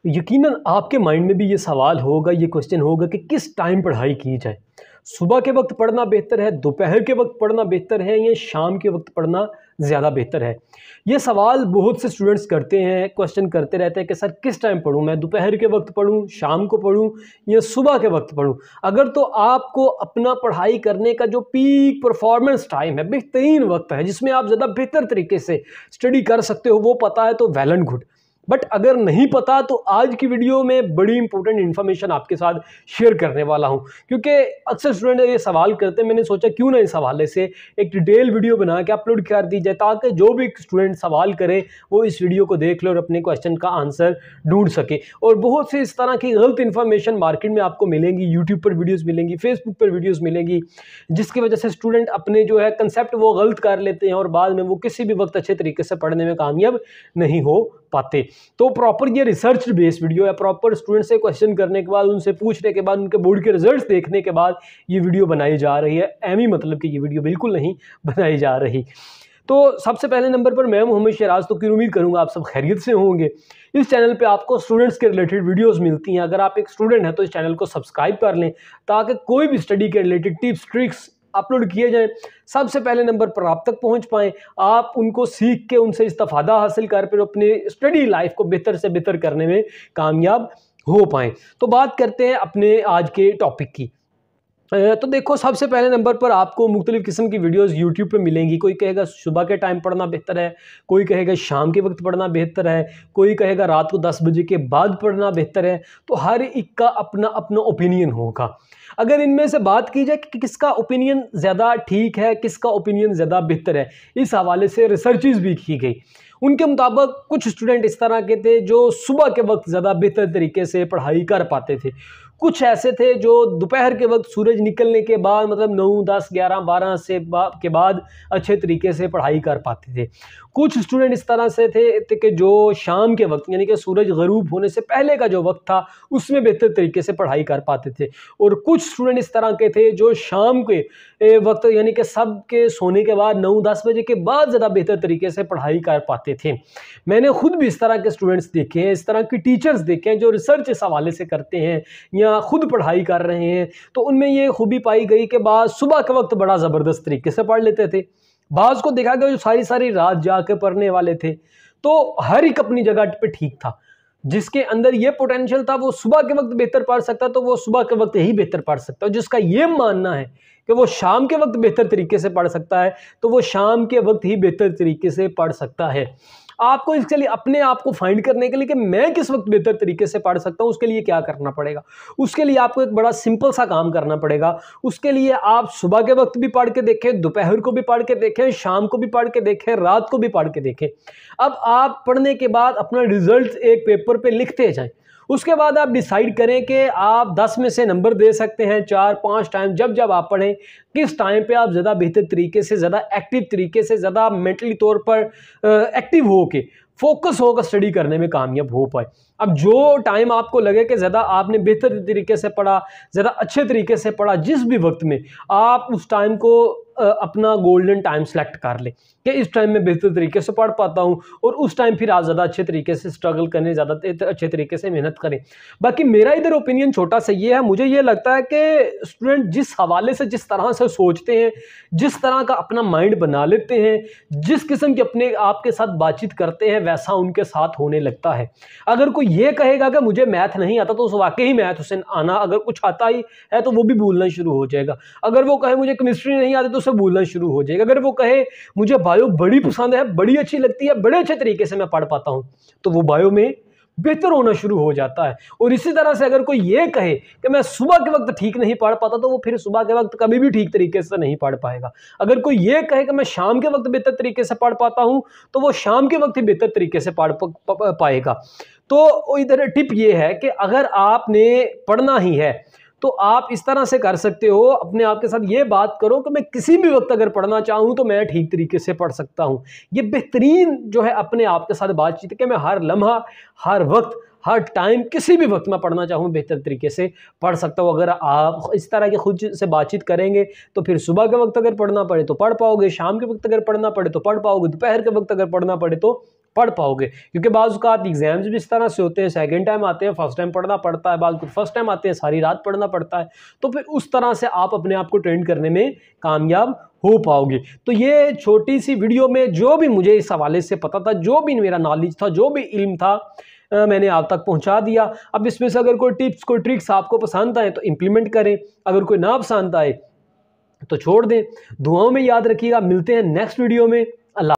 यकीनन आपके माइंड में भी ये सवाल होगा, ये क्वेश्चन होगा कि किस टाइम पढ़ाई की जाए। सुबह के वक्त पढ़ना बेहतर है, दोपहर के वक्त पढ़ना बेहतर है या शाम के वक्त पढ़ना ज़्यादा बेहतर है? ये सवाल बहुत से स्टूडेंट्स करते हैं, क्वेश्चन करते रहते हैं कि सर किस टाइम पढूँ मैं? दोपहर के वक्त पढूँ, शाम को पढूँ या सुबह के वक्त पढूँ? अगर तो आपको अपना पढ़ाई करने का जो पीक परफॉर्मेंस टाइम है, बेहतरीन वक्त है जिसमें आप ज़्यादा बेहतर तरीके से स्टडी कर सकते हो, वो पता है तो वेल एंड गुड। बट अगर नहीं पता तो आज की वीडियो में बड़ी इंपॉर्टेंट इन्फॉर्मेशन आपके साथ शेयर करने वाला हूं, क्योंकि अक्सर स्टूडेंट ये सवाल करते हैं। मैंने सोचा क्यों ना इस हवाले से एक डिटेल वीडियो बना के अपलोड कर दी जाए, ताकि जो भी स्टूडेंट सवाल करे वो इस वीडियो को देख ले और अपने क्वेश्चन का आंसर ढूंढ सके। और बहुत सी इस तरह की गलत इन्फॉर्मेशन मार्केट में आपको मिलेंगी, यूट्यूब पर वीडियोज़ मिलेंगी, फेसबुक पर वीडियोज़ मिलेंगी, जिसकी वजह से स्टूडेंट अपने जो है कंसेप्ट वो गलत कर लेते हैं और बाद में वो किसी भी वक्त अच्छे तरीके से पढ़ने में कामयाब नहीं हो पाते। तो प्रॉपर ये रिसर्च बेस्ड वीडियो है, प्रॉपर स्टूडेंट से क्वेश्चन करने के बाद, उनसे पूछने के बाद, उनके बोर्ड के रिजल्ट्स देखने के बाद ये वीडियो बनाई जा रही है। एमी मतलब कि ये वीडियो बिल्कुल नहीं बनाई जा रही। तो सबसे पहले नंबर पर मैं मोहम्मद शहराज, तो फिर उम्मीद करूंगा आप सब खैरियत से होंगे। इस चैनल पे आपको स्टूडेंट्स के रिलेटेड वीडियोस मिलती हैं। अगर आप एक स्टूडेंट हैं तो इस चैनल को सब्सक्राइब कर लें, ताकि कोई भी स्टडी के रिलेटेड टिप्स ट्रिक्स अपलोड किए जाएं, सबसे पहले नंबर पर आप तक पहुंच पाएं, आप उनको सीख के उनसे इस्तेफादा हासिल कर फिर अपने स्टडी लाइफ को बेहतर से बेहतर करने में कामयाब हो पाएं। तो बात करते हैं अपने आज के टॉपिक की। तो देखो, सबसे पहले नंबर पर आपको मुख्तलिफ़ किस्म की वीडियोस यूट्यूब पे मिलेंगी। कोई कहेगा सुबह के टाइम पढ़ना बेहतर है, कोई कहेगा शाम के वक्त पढ़ना बेहतर है, कोई कहेगा रात को 10 बजे के बाद पढ़ना बेहतर है। तो हर एक का अपना अपना ओपिनियन होगा। अगर इनमें से बात की जाए कि किसका ओपिनियन ज़्यादा ठीक है, किसका ओपिनियन ज़्यादा बेहतर है, इस हवाले से रिसर्चेस भी की गई। उनके मुताबिक कुछ स्टूडेंट इस तरह के थे जो सुबह के वक्त ज़्यादा बेहतर तरीके से पढ़ाई कर पाते थे। कुछ ऐसे थे जो दोपहर के वक्त सूरज निकलने के बाद, मतलब 9, 10, 11, 12 के बाद अच्छे तरीके से पढ़ाई कर पाते थे। कुछ स्टूडेंट इस तरह से थे कि जो शाम के वक्त, यानी कि सूरज गरूब होने से पहले का जो वक्त था, उसमें बेहतर तरीके से पढ़ाई कर पाते थे। और कुछ स्टूडेंट इस तरह के थे जो शाम के वक्त, यानी कि सब के सोने के बाद 9, 10 बजे के बाद ज़्यादा बेहतर तरीके से पढ़ाई कर पाते थे। मैंने खुद भी इस तरह के स्टूडेंट्स देखे हैं, इस तरह के टीचर्स देखे हैं जो रिसर्च इस हवाले से करते हैं या खुद पढ़ाई कर रहे हैं। तो उनमें ये खूबी पाई गई कि बाज़ सुबह के वक्त बड़ा ज़बरदस्त तरीके से पढ़ लेते थे, बाज़ को देखा गया जो सारी सारी रात जाके पढ़ने वाले थे। तो हर एक अपनी जगह पे ठीक था। जिसके अंदर ये पोटेंशियल था वो सुबह के वक्त बेहतर पढ़ सकता, तो वो सुबह के वक्त ही बेहतर पढ़ सकता है। जिसका ये मानना है कि वो शाम के वक्त बेहतर तरीके से पढ़ सकता है, तो वो शाम के वक्त ही बेहतर तरीके से पढ़ सकता है। आपको इसके लिए अपने आप को फाइंड करने के लिए कि मैं किस वक्त बेहतर तरीके से पढ़ सकता हूं, उसके लिए क्या करना पड़ेगा? उसके लिए आपको एक बड़ा सिंपल सा काम करना पड़ेगा। उसके लिए आप सुबह के वक्त भी पढ़ के देखें, दोपहर को भी पढ़ के देखें, शाम को भी पढ़ के देखें, रात को भी पढ़ के देखें। अब आप पढ़ने के बाद अपना रिजल्ट एक पेपर पे लिखते जाएं। उसके बाद आप डिसाइड करें कि आप 10 में से नंबर दे सकते हैं 4-5 टाइम, जब जब आप पढ़ें, किस टाइम पे आप ज़्यादा बेहतर तरीके से, ज़्यादा एक्टिव तरीके से, ज़्यादा मेंटली तौर पर एक्टिव हो के, फोकस होकर स्टडी करने में कामयाब हो पाए। अब जो टाइम आपको लगे कि ज़्यादा आपने बेहतर तरीके से पढ़ा, ज़्यादा अच्छे तरीके से पढ़ा, जिस भी वक्त में आप उस टाइम को अपना गोल्डन टाइम सेलेक्ट कर लें कि इस टाइम में बेहतर तरीके से पढ़ पाता हूं, और उस टाइम फिर आप ज़्यादा अच्छे तरीके से स्ट्रगल करने, ज़्यादा अच्छे तरीके से मेहनत करें। बाकी मेरा इधर ओपिनियन छोटा सा ये है, मुझे ये लगता है कि स्टूडेंट जिस हवाले से, जिस तरह से सोचते हैं, जिस तरह का अपना माइंड बना लेते हैं, जिस किस्म के अपने आपके साथ बातचीत करते हैं, वैसा उनके साथ होने लगता है। अगर कोई ये कहेगा कि मुझे मैथ नहीं आता, तो उस वाकई मैथ उसे आना, अगर कुछ आता ही है तो वो भी भूलना शुरू हो जाएगा। अगर वो कहे मुझे केमिस्ट्री नहीं आती, तो उसे भूलना शुरू हो जाएगा। अगर वो कहे मुझे बायो बड़ी पसंद है, बड़ी अच्छी लगती है, बड़े अच्छे तरीके से मैं पढ़ पाता हूं, तो वो बायो में बेहतर होना शुरू हो जाता है। और इसी तरह से अगर कोई ये कहे कि मैं सुबह के वक्त ठीक नहीं पढ़ पाता, तो वो फिर सुबह के वक्त कभी भी ठीक तरीके से नहीं पढ़ पाएगा। अगर कोई ये कहे कि मैं शाम के वक्त बेहतर तरीके से पढ़ पाता हूं, तो वो शाम के वक्त ही बेहतर तरीके से पढ़ पाएगा। तो इधर टिप ये है कि अगर आपने पढ़ना ही है तो आप इस तरह से कर सकते हो, अपने आप के साथ ये बात करो कि मैं किसी भी वक्त अगर पढ़ना चाहूँ तो मैं ठीक तरीके से पढ़ सकता हूँ। ये बेहतरीन जो है अपने आप के साथ बातचीत कि मैं हर लम्हा, हर वक्त, हर टाइम, किसी भी वक्त मैं पढ़ना चाहूँ बेहतर तरीके से पढ़ सकता हूँ। अगर आप इस तरह के खुद से बातचीत करेंगे तो फिर सुबह के वक्त अगर पढ़ना पड़े तो पढ़ पाओगे, शाम के वक्त अगर पढ़ना पड़े तो पढ़ पाओगे, दोपहर के वक्त अगर पढ़ना पड़े तो पढ़ पाओगे, क्योंकि बाज़ औक़ात एग्ज़ाम्स भी इस तरह से होते हैं, सेकंड टाइम आते हैं, फर्स्ट टाइम पढ़ना पड़ता है, बाज़ फर्स्ट टाइम आते हैं सारी रात पढ़ना पड़ता है, तो फिर उस तरह से आप अपने आप को ट्रेन करने में कामयाब हो पाओगे। तो ये छोटी सी वीडियो में जो भी मुझे इस हवाले से पता था, जो भी मेरा नॉलेज था, जो भी इल्म था, मैंने आप तक पहुंचा दिया। अब इसमें से अगर कोई टिप्स, कोई ट्रिक्स आपको पसंद आए तो इम्प्लीमेंट करें, अगर कोई ना पसंद आए तो छोड़ दें। दुआओं में याद रखिएगा। मिलते हैं नेक्स्ट वीडियो में।